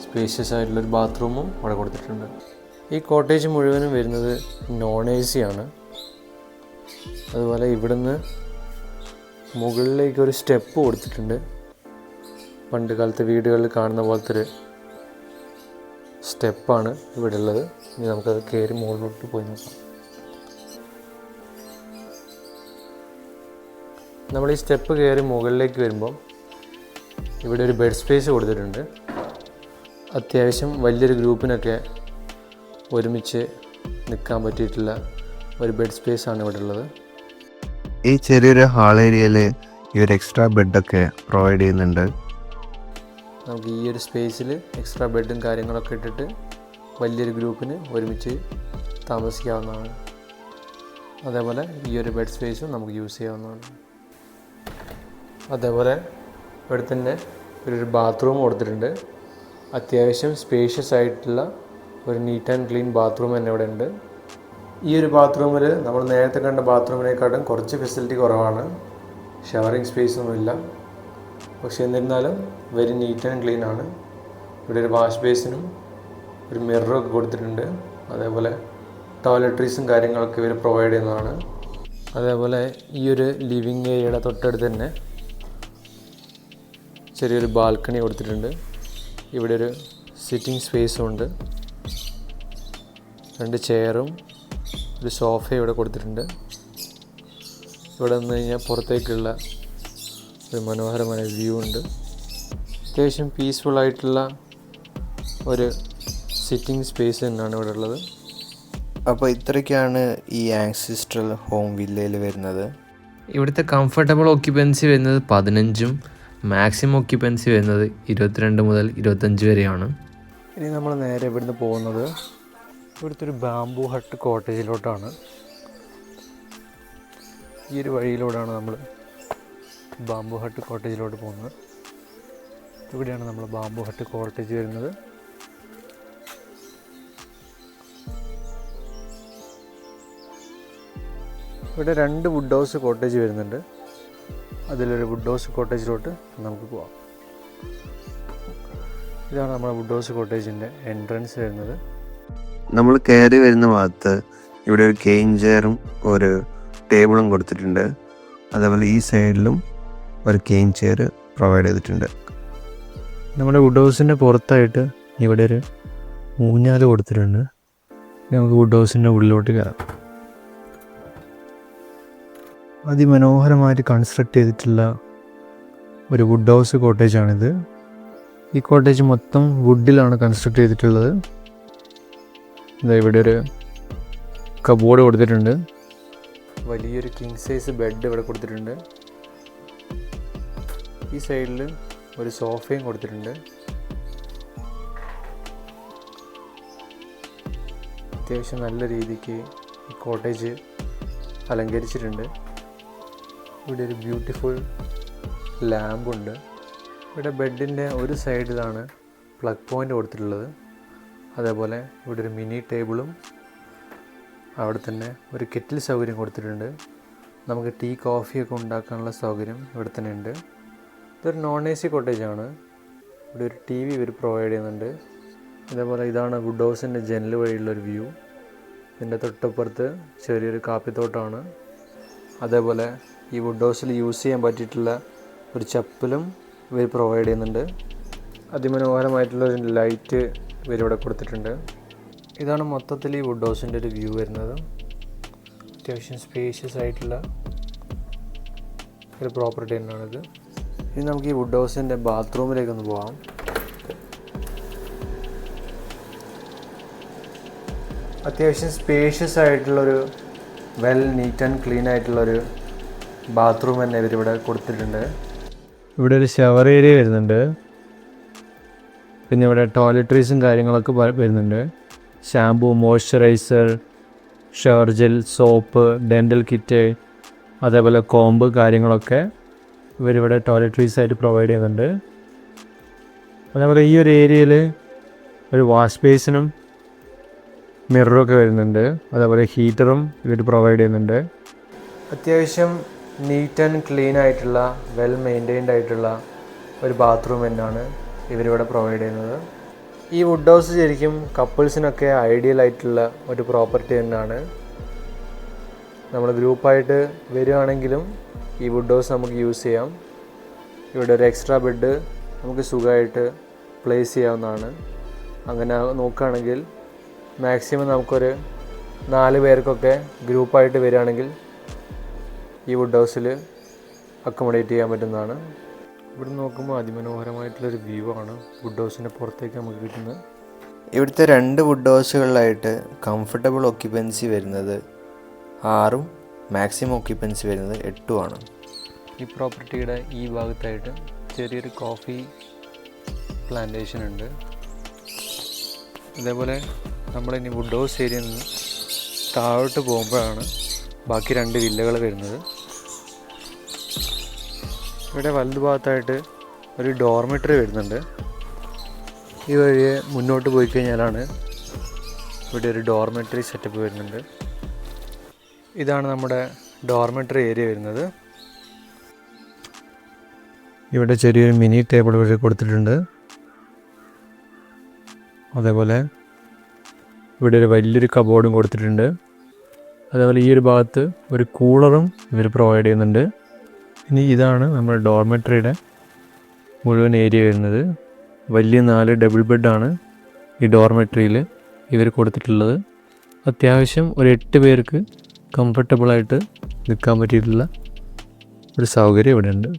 സ്പേഷ്യസ് ആയിട്ടുള്ളൊരു ബാത്റൂമും അവിടെ കൊടുത്തിട്ടുണ്ട്. ഈ കോട്ടേജ് മുഴുവനും വരുന്നത് നോൺ AC ആണ്. അതുപോലെ ഇവിടുന്ന് മുകളിലേക്ക് ഒരു സ്റ്റെപ്പ് കൊടുത്തിട്ടുണ്ട്. പണ്ട് കാലത്തെ വീടുകളിൽ കാണുന്ന പോലത്തെ ഒരു സ്റ്റെപ്പാണ് ഇവിടെ ഉള്ളത്. ഇനി നമുക്കത് കയറി മുകളിലോട്ട് പോയി നോക്കാം. നമ്മൾ ഈ സ്റ്റെപ്പ് കയറി മുകളിലേക്ക് വരുമ്പോൾ ഇവിടെ ഒരു ബെഡ് സ്പേസ് കൊടുത്തിട്ടുണ്ട്. അത്യാവശ്യം വലിയൊരു ഗ്രൂപ്പിനൊക്കെ ഒരുമിച്ച് നിൽക്കാൻ പറ്റിയിട്ടുള്ള ഒരു ബെഡ് സ്പേസ് ആണ് ഇവിടെ ഉള്ളത്. ഈ ചെറിയൊരു ഹാൾ ഏരിയയിൽ ഈ ഒരു എക്സ്ട്രാ ബെഡൊക്കെ പ്രൊവൈഡ് ചെയ്യുന്നുണ്ട്. നമുക്ക് ഈ ഒരു സ്പേസിൽ എക്സ്ട്രാ ബെഡും കാര്യങ്ങളൊക്കെ ഇട്ടിട്ട് വലിയൊരു ഗ്രൂപ്പിന് ഒരുമിച്ച് താമസിക്കാവുന്നതാണ്. അതേപോലെ ഈ ഒരു ബെഡ് സ്പേസും നമുക്ക് യൂസ് ചെയ്യാവുന്നതാണ്. അതേപോലെ ഇവിടെ തന്നെ ഒരു ബാത്റൂം കൊടുത്തിട്ടുണ്ട്. അത്യാവശ്യം സ്പേഷ്യസ് ആയിട്ടുള്ള ഒരു നീറ്റ് ആൻഡ് ക്ലീൻ ബാത്റൂം തന്നെ ഇവിടെ ഉണ്ട്. ഈ ഒരു ബാത്റൂമിൽ നമ്മൾ നേരത്തെ കണ്ട ബാത്റൂമിനെക്കാട്ടും കുറച്ച് ഫെസിലിറ്റി കുറവാണ്. ഷവറിങ് സ്പേസ് ഒന്നുമില്ല. പക്ഷെ എന്നിരുന്നാലും വെരി നീറ്റ് ആൻഡ് ക്ലീൻ ആണ്. ഇവിടെ ഒരു വാഷ് ബേസിനും ഒരു മിററും ഒക്കെ കൊടുത്തിട്ടുണ്ട്. അതേപോലെ ടോയ്ലറ്ററീസും കാര്യങ്ങളൊക്കെ ഇവർ പ്രൊവൈഡ് ചെയ്യുന്നതാണ്. അതേപോലെ ഈ ഒരു ലിവിങ് ഏരിയയുടെ തൊട്ടടുത്ത് തന്നെ ചെറിയൊരു ബാൽക്കണി കൊടുത്തിട്ടുണ്ട്. ഇവിടെ ഒരു സിറ്റിംഗ് സ്പേസും ഉണ്ട്. 2 ചെയറും ഒരു സോഫയും ഇവിടെ കൊടുത്തിട്ടുണ്ട്. ഇവിടെ നിന്ന് കഴിഞ്ഞാൽ പുറത്തേക്കുള്ള ഒരു മനോഹരമായ വ്യൂ ഉണ്ട്. അത്യാവശ്യം പീസ്ഫുൾ ആയിട്ടുള്ള ഒരു സിറ്റിംഗ് സ്പേസ് തന്നെയാണ് ഇവിടെ ഉള്ളത്. അപ്പോൾ ഇത്രയ്ക്കാണ് ഈ ആൻസിസ്ട്രൽ ഹോം വില്ലയിൽ വരുന്നത്. ഇവിടുത്തെ കംഫർട്ടബിൾ ഓക്യുപ്പൻസി വരുന്നത് 15ഉം മാക്സിമം ഓക്യുപ്പൻസി വരുന്നത് 22 മുതൽ 25 വരെയാണ്. ഇനി നമ്മൾ നേരെ ഇവിടുന്ന് പോകുന്നത് ഇവിടുത്തെ ഒരു ബാംബു ഹട്ട് കോട്ടേജിലോട്ടാണ്. ഈ ഒരു വഴിയിലൂടെയാണ് നമ്മൾ ബാംബു ഹട്ട് കോട്ടേജിലോട്ട് പോകുന്നത്. ഇവിടെയാണ് നമ്മൾ ബാംബു ഹട്ട് കോട്ടേജ് വരുന്നത്. ഇവിടെ 2 വുഡ് ഹൗസ് കോട്ടേജ് വരുന്നുണ്ട്. അതിലൊരു വുഡ് ഹൗസ് കോട്ടേജിലോട്ട് നമുക്ക് പോവാം. ഇതാണ് നമ്മുടെ വുഡ് ഹൗസ് കോട്ടേജിൻ്റെ എൻട്രൻസ് വരുന്നത്. നമ്മൾ കയറി വരുന്ന ഭാഗത്ത് ഇവിടെ ഒരു ഗെയിം ചെയറും ഒരു ടേബിളും കൊടുത്തിട്ടുണ്ട്. അതേപോലെ ഈ സൈഡിലും ഒരു ഗെയിം ചെയർ പ്രൊവൈഡ് ചെയ്തിട്ടുണ്ട്. നമ്മുടെ വുഡ് ഹൗസിൻ്റെ പുറത്തായിട്ട് ഇവിടെ ഒരു ഊഞ്ഞാൽ കൊടുത്തിട്ടുണ്ട്. നമുക്ക് വുഡ് ഹൗസിൻ്റെ ഉള്ളിലോട്ട് കയറാം. അതിമനോഹരമായിട്ട് കൺസ്ട്രക്റ്റ് ചെയ്തിട്ടുള്ള ഒരു വുഡ് ഹൗസ് കോട്ടേജാണിത്. ഈ കോട്ടേജ് മൊത്തം വുഡിലാണ് കൺസ്ട്രക്റ്റ് ചെയ്തിട്ടുള്ളത്. ഇവിടെ ഒരു കബോർഡ് കൊടുത്തിട്ടുണ്ട്. വലിയൊരു കിങ് സൈസ് ബെഡ് ഇവിടെ കൊടുത്തിട്ടുണ്ട്. ഈ സൈഡിൽ ഒരു സോഫയും കൊടുത്തിട്ടുണ്ട്. അത്യാവശ്യം നല്ല രീതിക്ക് ഈ കോട്ടേജ് അലങ്കരിച്ചിട്ടുണ്ട്. ഇവിടെ ഒരു ബ്യൂട്ടിഫുൾ ലാമ്പുണ്ട്. ഇവിടെ ബെഡിൻ്റെ ഒരു സൈഡിലാണ് പ്ലഗ് പോയിൻ്റ് കൊടുത്തിട്ടുള്ളത്. അതേപോലെ ഇവിടെ ഒരു മിനി ടേബിളും അവിടെ തന്നെ ഒരു കെറ്റിൽ സൗകര്യം കൊടുത്തിട്ടുണ്ട്. നമുക്ക് ടീ കോഫിയൊക്കെ ഉണ്ടാക്കാനുള്ള സൗകര്യം ഇവിടെ തന്നെ ഉണ്ട്. ഇതൊരു നോൺ AC കോട്ടേജാണ്. ഇവിടെ ഒരു TV ഇവർ പ്രൊവൈഡ് ചെയ്യുന്നുണ്ട്. അതേപോലെ ഇതാണ് വുഡ് ഹൗസിൻ്റെ ജനൽ വഴിയുള്ളൊരു വ്യൂ. ഇതിൻ്റെ തൊട്ടപ്പുറത്ത് ചെറിയൊരു കാപ്പിത്തോട്ടമാണ്. അതേപോലെ ഈ വുഡ് ഹൗസിൽ യൂസ് ചെയ്യാൻ പറ്റിയിട്ടുള്ള ഒരു ചപ്പലും ഇവർ പ്രൊവൈഡ് ചെയ്യുന്നുണ്ട്. അതിമനോഹരമായിട്ടുള്ളൊരു ലൈറ്റ് ഇവരിവിടെ കൊടുത്തിട്ടുണ്ട്. ഇതാണ് മൊത്തത്തിൽ ഈ വുഡ് ഹൗസിൻ്റെ ഒരു വ്യൂ വരുന്നത്. അത്യാവശ്യം സ്പേഷ്യസ് ആയിട്ടുള്ള ഒരു പ്രോപ്പർട്ടി തന്നെയാണിത്. ഇനി നമുക്ക് ഈ വുഡ് ഹൗസിൻ്റെ ബാത്റൂമിലേക്കൊന്ന് പോകാം. അത്യാവശ്യം സ്പേഷ്യസ് ആയിട്ടുള്ളൊരു വെൽ നീറ്റ് ആൻഡ് ക്ലീൻ ആയിട്ടുള്ളൊരു ബാത്റൂം തന്നെ ഇവരിവിടെ കൊടുത്തിട്ടുണ്ട്. ഇവിടെ ഒരു ഷവർ ഏരിയ വരുന്നുണ്ട്. പിന്നെ ഇവിടെ ടോയ്ലറ്ററീസും കാര്യങ്ങളൊക്കെ വരുന്നുണ്ട്. Shampoo, moisturiser, shower gel, soap, dental kit, അതേപോലെ കോമ്പ് കാര്യങ്ങളൊക്കെ ഇവരിവിടെ ടോയ്ലറ്ററീസ് ആയിട്ട് പ്രൊവൈഡ് ചെയ്യുന്നുണ്ട്. അതേപോലെ ഈ ഒരു ഏരിയയിൽ ഒരു വാഷ് ബേസിനും മിററൊക്കെ വരുന്നുണ്ട്. അതേപോലെ ഹീറ്ററും ഇവർ പ്രൊവൈഡ് ചെയ്യുന്നുണ്ട്. അത്യാവശ്യം നീറ്റ് ആൻഡ് ക്ലീൻ ആയിട്ടുള്ള വെൽ മെയിൻറ്റെയിൻഡ് ആയിട്ടുള്ള ഒരു ബാത്റൂം തന്നെയാണ് ഇവരിവിടെ പ്രൊവൈഡ് ചെയ്യുന്നത്. ഈ വുഡ് ഹൗസ് ശരിക്കും കപ്പിൾസിനൊക്കെ ഐഡിയൽ ആയിട്ടുള്ള ഒരു പ്രോപ്പർട്ടി തന്നെയാണ്. നമ്മൾ ഗ്രൂപ്പായിട്ട് വരികയാണെങ്കിലും ഈ വുഡ് ഹൗസ് നമുക്ക് യൂസ് ചെയ്യാം. ഇവിടെ ഒരു എക്സ്ട്രാ ബെഡ് നമുക്ക് സുഖമായിട്ട് പ്ലേസ് ചെയ്യാവുന്നതാണ്. അങ്ങനെ നോക്കുകയാണെങ്കിൽ മാക്സിമം നമുക്കൊരു 4 പേർക്കൊക്കെ ഗ്രൂപ്പായിട്ട് വരികയാണെങ്കിൽ ഈ വുഡ് ഹൗസിൽ അക്കോമഡേറ്റ് ചെയ്യാൻ പറ്റുന്നതാണ്. ഇവിടെ നോക്കുമ്പോൾ അതിമനോഹരമായിട്ടുള്ളൊരു വ്യൂ ആണ് വുഡ് ഹൗസിൻ്റെ പുറത്തേക്ക് നമുക്ക് കിട്ടുന്നത്. ഇവിടുത്തെ 2 വുഡ് ഹൗസുകളിലായിട്ട് കംഫർട്ടബിൾ ഓക്യുപ്പൻസി വരുന്നത് 6ഉം മാക്സിമം ഓക്യുപ്പൻസി വരുന്നത് 8ഉമാണ്. ഈ പ്രോപ്പർട്ടിയുടെ ഈ ഭാഗത്തായിട്ട് ചെറിയൊരു കോഫി പ്ലാന്റേഷൻ ഉണ്ട്. അതേപോലെ നമ്മളിനി വുഡ് ഹൗസ് ഏരിയയിൽ നിന്ന് താഴോട്ട് പോകുമ്പോഴാണ് ബാക്കി 2 വില്ലകൾ വരുന്നത്. ഇവിടെ വലതു ഭാഗത്തായിട്ട് ഒരു ഡോർമെറ്ററി വരുന്നുണ്ട്. ഈ വഴിയെ മുന്നോട്ട് പോയി കഴിഞ്ഞാലാണ് ഇവിടെ ഒരു ഡോർമെറ്ററി സെറ്റപ്പ് വരുന്നുണ്ട്. ഇതാണ് നമ്മുടെ ഡോർമെറ്ററി ഏരിയ വരുന്നത്. ഇവിടെ ചെറിയൊരു മിനി ടേബിൾ വഴി കൊടുത്തിട്ടുണ്ട്. അതേപോലെ ഇവിടെ ഒരു വലിയൊരു കബോർഡും കൊടുത്തിട്ടുണ്ട്. അതേപോലെ ഈ ഒരു ഭാഗത്ത് ഒരു കൂളറും ഇവർ പ്രൊവൈഡ് ചെയ്യുന്നുണ്ട്. ഇനി ഇതാണ് നമ്മുടെ ഡോർമെറ്ററിയുടെ മുഴുവൻ ഏരിയ വരുന്നത്. വലിയ 4 ഡബിൾ ബെഡാണ് ഈ ഡോർമെറ്ററിയിൽ ഇവർ കൊടുത്തിട്ടുള്ളത്. അത്യാവശ്യം ഒരു 8 പേർക്ക് കംഫർട്ടബിളായിട്ട് നിൽക്കാൻ പറ്റിയിട്ടുള്ള ഒരു സൗകര്യം ഇവിടെ ഉണ്ട്.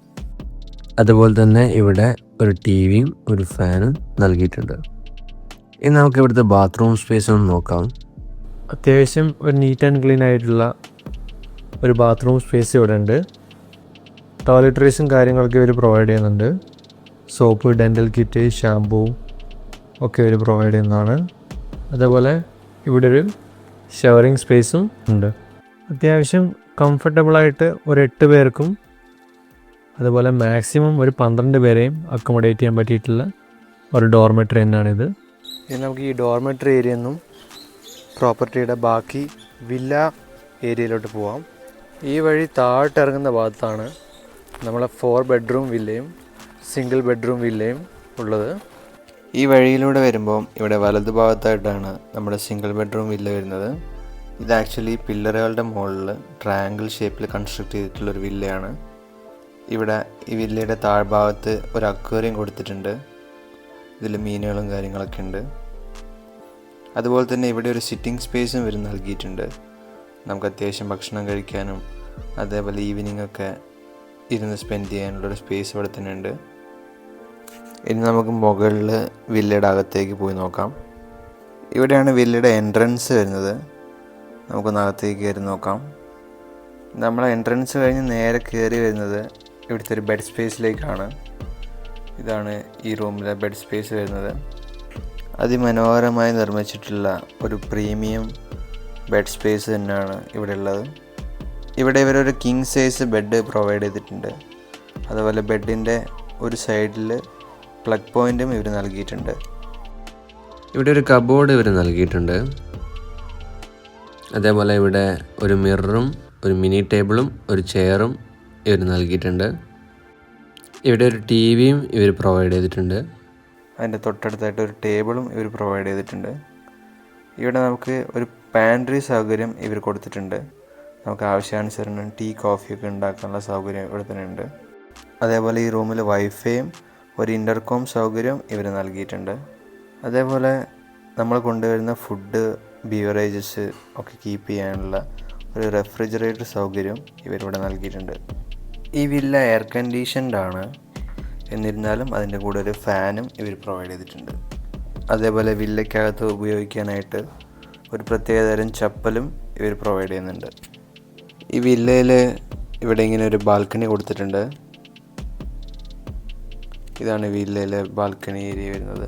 അതുപോലെ തന്നെ ഇവിടെ ഒരു ടിവിയും ഒരു ഫാനും നൽകിയിട്ടുണ്ട്. ഇനി നമുക്ക് ഇവിടുത്തെ ബാത്റൂം സ്പേസ് ഒന്ന് നോക്കാം. അത്യാവശ്യം ഒരു നീറ്റ് ആൻഡ് ക്ലീൻ ആയിട്ടുള്ള ഒരു ബാത്റൂം സ്പേസ് ഇവിടെ ഉണ്ട്. ടോയ്ലറ്ററീസും കാര്യങ്ങളൊക്കെ ഇവർ പ്രൊവൈഡ് ചെയ്യുന്നുണ്ട്. സോപ്പ്, ഡെൻ്റൽ കിറ്റ്, ഷാമ്പൂ ഒക്കെ ഇവർ പ്രൊവൈഡ് ചെയ്യുന്നതാണ്. അതേപോലെ ഇവിടെ ഒരു ഷവറിങ് സ്പേസും ഉണ്ട്. അത്യാവശ്യം കംഫർട്ടബിളായിട്ട് ഒരു 8 പേർക്കും അതുപോലെ മാക്സിമം ഒരു 12 പേരെയും അക്കോമഡേറ്റ് ചെയ്യാൻ പറ്റിയിട്ടുള്ള ഒരു ഡോർമെറ്ററി തന്നെയാണിത്. ഇനി നമുക്ക് ഈ ഡോർമെറ്ററി ഏരിയയിൽ നിന്നും പ്രോപ്പർട്ടിയുടെ ബാക്കി വില്ല ഏരിയയിലോട്ട് പോവാം. ഈ വഴി താഴോട്ടിറങ്ങുന്ന ഭാഗത്താണ് നമ്മളെ 4 ബെഡ്റൂം വില്ലയും സിംഗിൾ ബെഡ്റൂം വില്ലയും ഉള്ളത്. ഈ വഴിയിലൂടെ വരുമ്പോൾ ഇവിടെ വലതു ഭാഗത്തായിട്ടാണ് നമ്മുടെ സിംഗിൾ ബെഡ്റൂം വില്ല വരുന്നത്. ഇത് ആക്ച്വലി പില്ലറുകളുടെ മുകളിൽ ട്രയാങ്കിൾ ഷേപ്പിൽ കൺസ്ട്രക്ട് ചെയ്തിട്ടുള്ളൊരു വില്ലയാണ്. ഇവിടെ ഈ വില്ലയുടെ താഴ്ഭാഗത്ത് ഒരു അക്വേറിയം കൊടുത്തിട്ടുണ്ട്. ഇതിൽ മീനുകളും കാര്യങ്ങളൊക്കെ ഉണ്ട്. അതുപോലെ തന്നെ ഇവിടെ ഒരു സിറ്റിംഗ് സ്പേസും ഇവർ നൽകിയിട്ടുണ്ട്. നമുക്ക് അത്യാവശ്യം ഭക്ഷണം കഴിക്കാനും അതേപോലെ ഈവനിങ് ഒക്കെ ഇരുന്ന് സ്പെൻഡ് ചെയ്യാനുള്ളൊരു സ്പേസ് ഇവിടെ തന്നെ ഉണ്ട്. ഇനി നമുക്ക് മുകളിൽ വില്ലയുടെ അകത്തേക്ക് പോയി നോക്കാം. ഇവിടെയാണ് വില്ലയുടെ എൻട്രൻസ് വരുന്നത്. നമുക്കൊന്ന് അകത്തേക്ക് കയറി നോക്കാം. നമ്മളെ എൻട്രൻസ് കഴിഞ്ഞ് നേരെ കയറി വരുന്നത് ഇവിടുത്തെ ഒരു ബെഡ് സ്പേസിലേക്കാണ്. ഇതാണ് ഈ റൂമിലെ ബെഡ് സ്പേസ് വരുന്നത്. അതിമനോഹരമായി നിർമ്മിച്ചിട്ടുള്ള ഒരു പ്രീമിയം ബെഡ് സ്പേസ് തന്നെയാണ് ഇവിടെ ഉള്ളത്. ഇവിടെ ഇവരൊരു കിങ് സൈസ് ബെഡ് പ്രൊവൈഡ് ചെയ്തിട്ടുണ്ട്. അതുപോലെ ബെഡിൻ്റെ ഒരു സൈഡിൽ പ്ലഗ് പോയിൻറ്റും ഇവർ നൽകിയിട്ടുണ്ട്. ഇവിടെ ഒരു കബോർഡ് ഇവർ നൽകിയിട്ടുണ്ട്. അതേപോലെ ഇവിടെ ഒരു മിററും ഒരു മിനി ടേബിളും ഒരു ചെയറും ഇവർ നൽകിയിട്ടുണ്ട്. ഇവിടെ ഒരു ടി വിയും ഇവർ പ്രൊവൈഡ് ചെയ്തിട്ടുണ്ട്. അതിൻ്റെ തൊട്ടടുത്തായിട്ട് ഒരു ടേബിളും ഇവർ പ്രൊവൈഡ് ചെയ്തിട്ടുണ്ട്. ഇവിടെ നമുക്ക് ഒരു പാൻട്രി സൗകര്യം ഇവർ കൊടുത്തിട്ടുണ്ട്. നമുക്ക് ആവശ്യാനുസരണം ടീ, കോഫിയൊക്കെ ഉണ്ടാക്കാനുള്ള സൗകര്യം ഇവിടെ തന്നെ ഉണ്ട്. അതേപോലെ ഈ റൂമിൽ വൈഫൈയും ഒരു ഇൻ്റർകോം സൗകര്യം ഇവർ നൽകിയിട്ടുണ്ട്. അതേപോലെ നമ്മൾ കൊണ്ടുവരുന്ന ഫുഡ്, ബീവറേജസ് ഒക്കെ കീപ്പ് ചെയ്യാനുള്ള ഒരു റെഫ്രിജറേറ്റർ സൗകര്യം ഇവരിവിടെ നൽകിയിട്ടുണ്ട്. ഈ വില്ല എയർ കണ്ടീഷൻഡ് ആണ്. എന്നിരുന്നാലും അതിൻ്റെ കൂടെ ഒരു ഫാനും ഇവർ പ്രൊവൈഡ് ചെയ്തിട്ടുണ്ട്. അതേപോലെ വില്ലയ്ക്കകത്ത് ഉപയോഗിക്കാനായിട്ട് ഒരു പ്രത്യേകതരം ചപ്പലും ഇവർ പ്രൊവൈഡ് ചെയ്യുന്നുണ്ട്. ഈ വില്ലയിൽ ഇവിടെ ഇങ്ങനെ ഒരു ബാൽക്കണി കൊടുത്തിട്ടുണ്ട്. ഇതാണ് വില്ലയിലെ ബാൽക്കണി ഏരിയ വരുന്നത്.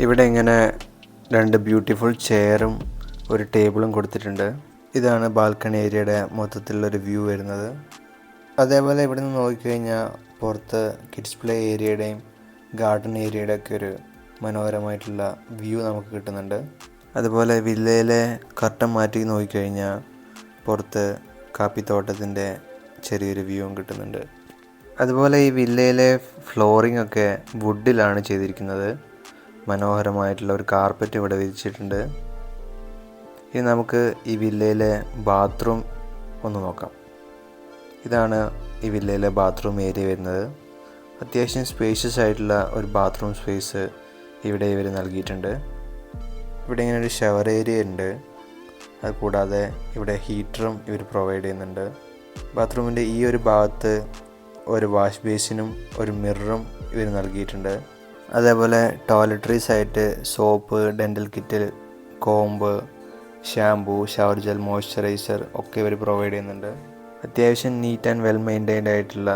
ഇവിടെ ഇങ്ങനെ 2 ബ്യൂട്ടിഫുൾ ചെയറും ഒരു ടേബിളും കൊടുത്തിട്ടുണ്ട്. ഇതാണ് ബാൽക്കണി ഏരിയയുടെ മൊത്തത്തിലുള്ളൊരു വ്യൂ വരുന്നത്. അതേപോലെ ഇവിടെ നിന്ന് നോക്കിക്കഴിഞ്ഞാൽ പുറത്ത് കിഡ്സ് പ്ലേ ഏരിയയുടെയും ഗാർഡൻ ഏരിയയുടെ ഒക്കെ ഒരു മനോഹരമായിട്ടുള്ള വ്യൂ നമുക്ക് കിട്ടുന്നുണ്ട്. അതുപോലെ വില്ലയിലെ കർട്ടൻ മാറ്റി നോക്കിക്കഴിഞ്ഞാൽ പുറത്ത് കാപ്പിത്തോട്ടത്തിൻ്റെ ചെറിയൊരു വ്യൂവും കിട്ടുന്നുണ്ട്. അതുപോലെ ഈ വില്ലയിലെ ഫ്ലോറിംഗ് ഒക്കെ വുഡിലാണ് ചെയ്തിരിക്കുന്നത്. മനോഹരമായിട്ടുള്ള ഒരു കാർപ്പറ്റ് ഇവിടെ വിരിച്ചിട്ടുണ്ട്. ഇനി നമുക്ക് ഈ വില്ലയിലെ ബാത്റൂം ഒന്ന് നോക്കാം. ഇതാണ് ഈ വില്ലയിലെ ബാത്റൂം ഏരിയ വരുന്നത്. അത്യാവശ്യം സ്പേഷ്യസ് ആയിട്ടുള്ള ഒരു ബാത്റൂം സ്പേസ് ഇവിടെ ഇവർ നൽകിയിട്ടുണ്ട്. ഇവിടെ ഇങ്ങനെ ഒരു ഷവർ ഏരിയ ഉണ്ട്. അതുകൂടാതെ ഇവിടെ ഹീറ്ററും ഇവർ പ്രൊവൈഡ് ചെയ്യുന്നുണ്ട്. ബാത്റൂമിൻ്റെ ഈ ഒരു ഭാഗത്ത് ഒരു വാഷ് ബേസിനും ഒരു മിററും ഇവർ നൽകിയിട്ടുണ്ട്. അതേപോലെ ടോയ്ലറ്ററീസ് ആയിട്ട് soap, dental kit, comb, shampoo, shower gel, moisturiser ഒക്കെ ഇവർ പ്രൊവൈഡ് ചെയ്യുന്നുണ്ട്. അത്യാവശ്യം നീറ്റ് ആൻഡ് വെൽ മെയിൻറ്റൈൻഡ് ആയിട്ടുള്ള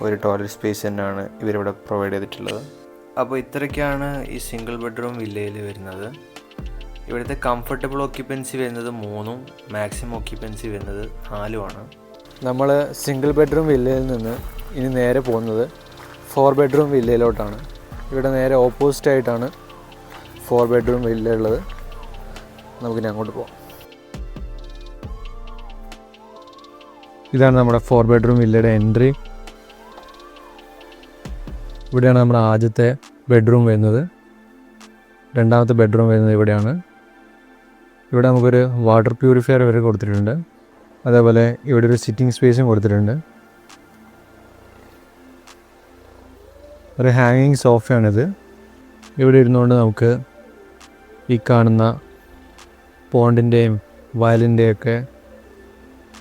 ഒരു ടോയ്ലറ്റ് സ്പേസ് തന്നെയാണ് ഇവരിവിടെ പ്രൊവൈഡ് ചെയ്തിട്ടുള്ളത്. അപ്പോൾ ഇത്രയൊക്കെയാണ് ഈ സിംഗിൾ ബെഡ്റൂം വില്ലയിൽ വരുന്നത്. ഇവിടുത്തെ കംഫർട്ടബിൾ ഓക്യുപ്പൻസി വരുന്നത് 3ഉം മാക്സിമം ഓക്യുപ്പൻസി വരുന്നത് 4ഉമാണ്. നമ്മൾ സിംഗിൾ ബെഡ്റൂം വില്ലയിൽ നിന്ന് ഇനി നേരെ പോകുന്നത് 4 ബെഡ്റൂം വില്ലയിലോട്ടാണ്. ഇവിടെ നേരെ ഓപ്പോസിറ്റ് ആയിട്ടാണ് 4 ബെഡ്റൂം വില്ല ഉള്ളത്. നമുക്കിനി അങ്ങോട്ട് പോകാം. ഇതാണ് നമ്മുടെ 4 ബെഡ്റൂം വില്ലയുടെ എൻട്രി. ഇവിടെയാണ് നമ്മുടെ ആദ്യത്തെ ബെഡ്റൂം വരുന്നത്. രണ്ടാമത്തെ ബെഡ്റൂം വരുന്നത് ഇവിടെയാണ്. ഇവിടെ നമുക്കൊരു വാട്ടർ പ്യൂരിഫയർ വരെ കൊടുത്തിട്ടുണ്ട്. അതേപോലെ ഇവിടെ ഒരു സിറ്റിംഗ് സ്പേസും കൊടുത്തിട്ടുണ്ട്. ഒരു ഹാങ്ങിങ് സോഫയാണിത്. ഇവിടെ ഇരുന്നുകൊണ്ട് നമുക്ക് ഈ കാണുന്ന പോണ്ടിൻ്റെയും വയലിൻ്റെയൊക്കെ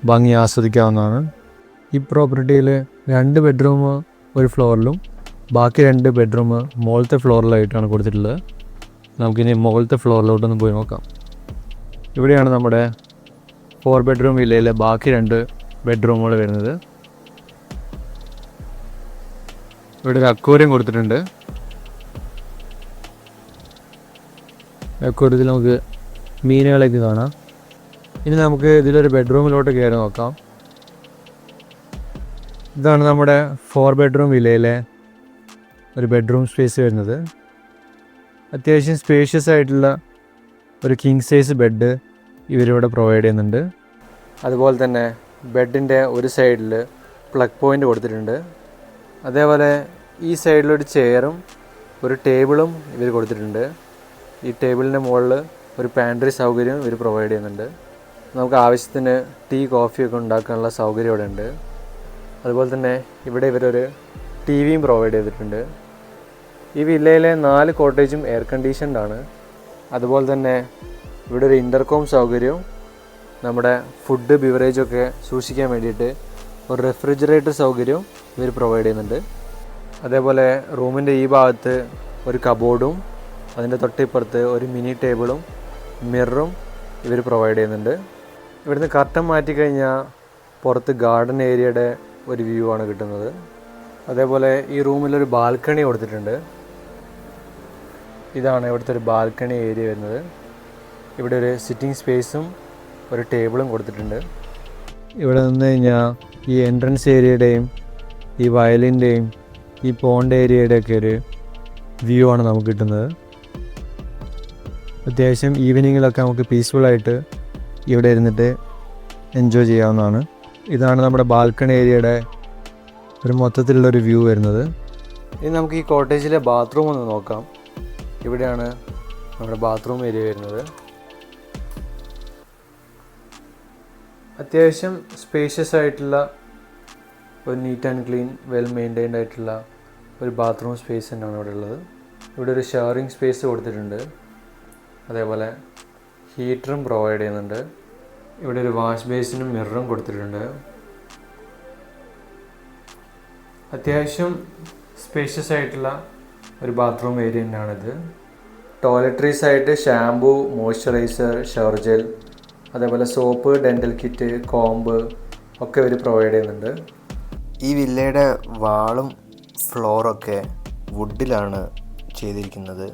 ഭംഗി ആസ്വദിക്കാവുന്നതാണ്. ഈ പ്രോപ്പർട്ടിയിൽ 2 ബെഡ്റൂം ഒരു ഫ്ലോറിലും ബാക്കി 2 ബെഡ്റൂം മുകളിലത്തെ ഫ്ലോറിലായിട്ടാണ് കൊടുത്തിട്ടുള്ളത്. നമുക്കിനി മുകളിലത്തെ ഫ്ലോറിലോട്ടൊന്ന് പോയി നോക്കാം. ഇവിടെയാണ് നമ്മുടെ 4 ബെഡ്റൂം വില്ലയിലെ ബാക്കി 2 ബെഡ്റൂമുകൾ വരുന്നത്. ഇവിടെ ഒരു അക്വേറിയം കൊടുത്തിട്ടുണ്ട്. അക്വേറിയത്തിൽ നമുക്ക് മീനുകളൊക്കെ കാണാം. ഇനി നമുക്ക് ഇതിലൊരു ബെഡ്റൂമിലോട്ട് കയറി നോക്കാം. ഇതാണ് നമ്മുടെ 4 ബെഡ്റൂം വില്ലയിലെ ഒരു ബെഡ്റൂം സ്പേസ് വരുന്നത്. അത്യാവശ്യം സ്പേഷ്യസ് ആയിട്ടുള്ള ഒരു കിങ് സൈസ് ബെഡ് ഇവരിവിടെ പ്രൊവൈഡ് ചെയ്യുന്നുണ്ട്. അതുപോലെ തന്നെ ബെഡിൻ്റെ ഒരു സൈഡിൽ പ്ലഗ് പോയിൻ്റ് കൊടുത്തിട്ടുണ്ട്. അതേപോലെ ഈ സൈഡിലൊരു ചെയറും ഒരു ടേബിളും ഇവർ കൊടുത്തിട്ടുണ്ട്. ഈ ടേബിളിൻ്റെ മുകളിൽ ഒരു പാൻട്രി സൗകര്യം ഇവർ പ്രൊവൈഡ് ചെയ്യുന്നുണ്ട്. നമുക്ക് ആവശ്യത്തിന് ടീ, കോഫിയൊക്കെ ഉണ്ടാക്കാനുള്ള സൗകര്യം ഇവിടെ ഉണ്ട്. അതുപോലെ തന്നെ ഇവിടെ ഇവരൊരു ടി വിയും പ്രൊവൈഡ് ചെയ്തിട്ടുണ്ട്. ഈ വില്ലയിലെ 4 കോട്ടേജും എയർ കണ്ടീഷൻഡ് ആണ്. അതുപോലെ തന്നെ ഇവിടെ ഒരു ഇൻ്റർകോം സൗകര്യവും നമ്മുടെ ഫുഡ്, ബിവറേജൊക്കെ സൂക്ഷിക്കാൻ വേണ്ടിയിട്ട് ഒരു റെഫ്രിജറേറ്റർ സൗകര്യവും ഇവർ പ്രൊവൈഡ് ചെയ്യുന്നുണ്ട്. അതേപോലെ റൂമിൻ്റെ ഈ ഭാഗത്ത് ഒരു കബോർഡും അതിൻ്റെ തൊട്ടിപ്പുറത്ത് ഒരു മിനി ടേബിളും മിററും ഇവർ പ്രൊവൈഡ് ചെയ്യുന്നുണ്ട്. ഇവിടുന്ന് കർട്ടൻ മാറ്റിക്കഴിഞ്ഞാൽ പുറത്ത് ഗാർഡൻ ഏരിയയുടെ ഒരു വ്യൂ ആണ് കിട്ടുന്നത്. അതേപോലെ ഈ റൂമിലൊരു ബാൽക്കണി കൊടുത്തിട്ടുണ്ട്. ഇതാണ് ഇവിടുത്തെ ഒരു ബാൽക്കണി ഏരിയ വരുന്നത്. ഇവിടെ ഒരു സിറ്റിംഗ് സ്പേസും ഒരു ടേബിളും കൊടുത്തിട്ടുണ്ട്. ഇവിടെ നിന്ന് കഴിഞ്ഞാൽ ഈ എൻട്രൻസ് ഏരിയയുടെയും ഈ വയലിൻ്റെയും ഈ പോണ്ട് ഏരിയയുടെയൊക്കെ ഒരു വ്യൂ ആണ് നമുക്ക് കിട്ടുന്നത്. അത്യാവശ്യം ഈവനിങ്ങിലൊക്കെ നമുക്ക് പീസ്ഫുള്ളായിട്ട് ഇവിടെ ഇരുന്നിട്ട് എൻജോയ് ചെയ്യാവുന്നതാണ്. ഇതാണ് നമ്മുടെ ബാൽക്കണി ഏരിയയുടെ ഒരു മൊത്തത്തിലുള്ളൊരു വ്യൂ വരുന്നത്. ഇനി നമുക്ക് ഈ കോട്ടേജിലെ ബാത്റൂം ഒന്ന് നോക്കാം. ഇവിടെയാണ് നമ്മുടെ ബാത്റൂം ഏരിയ വരുന്നത്. അത്യാവശ്യം സ്പേഷ്യസ് ആയിട്ടുള്ള ഒരു neat and clean, well maintained ആയിട്ടുള്ള ഒരു ബാത്റൂം സ്പേസ് തന്നെയാണ് ഇവിടെ ഉള്ളത്. ഇവിടെ ഒരു ഷവറിങ് സ്പേസ് കൊടുത്തിട്ടുണ്ട്. അതേപോലെ ഹീറ്ററും പ്രൊവൈഡ് ചെയ്യുന്നുണ്ട്. ഇവിടെ ഒരു വാഷ് ബേസിനും മിററും കൊടുത്തിട്ടുണ്ട്. അത്യാവശ്യം സ്പേഷ്യസ് ആയിട്ടുള്ള ഒരു ബാത്റൂം ഏരിയ തന്നെയാണിത്. ടോയ്ലറ്ററീസ് ആയിട്ട് ഷാംപൂ, മോയ്സ്ചറൈസർ, ഷവർ ജെൽ, അതേപോലെ സോപ്പ്, ഡെൻ്റൽ കിറ്റ്, കോമ്പ് ഒക്കെ ഇവർ പ്രൊവൈഡ് ചെയ്യുന്നുണ്ട്. ഈ വില്ലയുടെ വാളും ഫ്ലോറൊക്കെ വുഡിലാണ് ചെയ്തിരിക്കുന്നത്.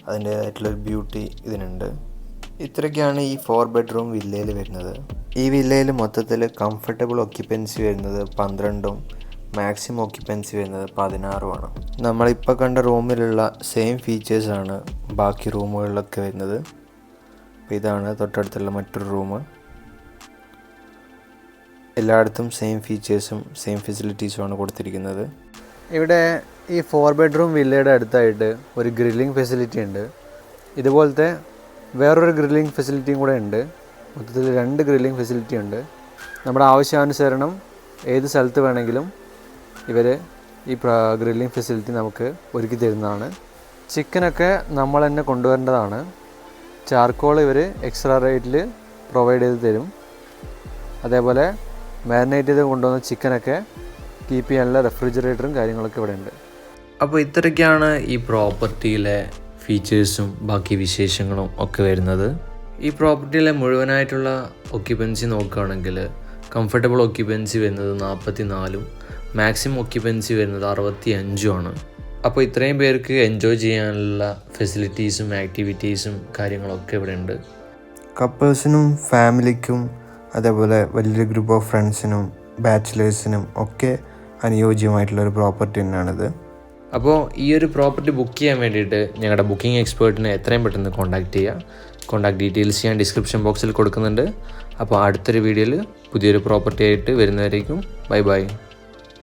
അതിൻ്റേതായിട്ടുള്ളൊരു ബ്യൂട്ടി ഇതിനുണ്ട്. ഇത്രയൊക്കെയാണ് ഈ 4 ബെഡ്റൂം വില്ലയിൽ വരുന്നത്. ഈ വില്ലയിൽ മൊത്തത്തിൽ കംഫർട്ടബിൾ ഒക്യുപ്പൻസി വരുന്നത് 12ഉം മാക്സിമം ഓക്യുപ്പൻസി വരുന്നത് 16 നമ്മളിപ്പോൾ കണ്ട റൂമിലുള്ള സെയിം ഫീച്ചേഴ്സാണ് ബാക്കി റൂമുകളിലൊക്കെ വരുന്നത്. അപ്പോൾ ഇതാണ് തൊട്ടടുത്തുള്ള മറ്റൊരു റൂം. എല്ലായിടത്തും സെയിം ഫീച്ചേഴ്സും സെയിം ഫെസിലിറ്റീസുമാണ് കൊടുത്തിരിക്കുന്നത്. ഇവിടെ ഈ 4 ബെഡ്റൂം വില്ലയുടെ അടുത്തായിട്ട് ഒരു ഗ്രില്ലിംഗ് ഫെസിലിറ്റി ഉണ്ട്. ഇതുപോലത്തെ വേറൊരു ഗ്രില്ലിംഗ് ഫെസിലിറ്റിയും കൂടെ ഉണ്ട്. മൊത്തത്തിൽ 2 ഗ്രില്ലിംഗ് ഫെസിലിറ്റി ഉണ്ട്. നമ്മുടെ ആവശ്യാനുസരണം ഏത് സ്ഥലത്ത് വേണമെങ്കിലും ഇവർ ഈ ഗ്രില്ലിംഗ് ഫെസിലിറ്റി നമുക്ക് ഒരുക്കി തരുന്നതാണ്. ചിക്കനൊക്കെ നമ്മൾ തന്നെ കൊണ്ടുവരേണ്ടതാണ്. ചാർക്കോൾ ഇവർ എക്സ്ട്രാ റേറ്റിൽ പ്രൊവൈഡ് ചെയ്ത് തരും. അതേപോലെ മാരിനേറ്റ് ചെയ്ത് കൊണ്ടുവന്ന ചിക്കനൊക്കെ കീപ്പ് ചെയ്യാനുള്ള റെഫ്രിജറേറ്ററും കാര്യങ്ങളൊക്കെ ഇവിടെ ഉണ്ട്. അപ്പോൾ ഇത്രയൊക്കെയാണ് ഈ പ്രോപ്പർട്ടിയിലെ ഫീച്ചേഴ്സും ബാക്കി വിശേഷങ്ങളും ഒക്കെ വരുന്നത്. ഈ പ്രോപ്പർട്ടിയിലെ മുഴുവനായിട്ടുള്ള ഒക്യുപ്പൻസി നോക്കുകയാണെങ്കിൽ കംഫർട്ടബിൾ ഒക്യുപ്പൻസി വരുന്നത് 44, മാക്സിമം ഒക്യുപ്പൻസി വരുന്നത് 65. അപ്പോൾ ഇത്രയും പേർക്ക് എൻജോയ് ചെയ്യാനുള്ള ഫെസിലിറ്റീസും ആക്ടിവിറ്റീസും കാര്യങ്ങളൊക്കെ ഇവിടെ ഉണ്ട്. കപ്പിൾസിനും ഫാമിലിക്കും അതേപോലെ വലിയൊരു ഗ്രൂപ്പ് ഓഫ് ഫ്രണ്ട്സിനും ബാച്ചിലേഴ്സിനും ഒക്കെ അനുയോജ്യമായിട്ടുള്ളൊരു പ്രോപ്പർട്ടി തന്നെയാണിത്. അപ്പോൾ ഈ ഒരു പ്രോപ്പർട്ടി ബുക്ക് ചെയ്യാൻ വേണ്ടിയിട്ട് ഞങ്ങളുടെ ബുക്കിംഗ് എക്സ്പേർട്ടിനെ എത്രയും പെട്ടെന്ന് കോൺടാക്റ്റ് ചെയ്യുക. കോൺടാക്ട് ഡീറ്റെയിൽസ് ഞാൻ ഡിസ്ക്രിപ്ഷൻ ബോക്സിൽ കൊടുക്കുന്നുണ്ട്. അപ്പോൾ അടുത്തൊരു വീഡിയോയിൽ പുതിയൊരു പ്രോപ്പർട്ടി ആയിട്ട് വരുന്നവരേക്കും ബൈ ബൈ.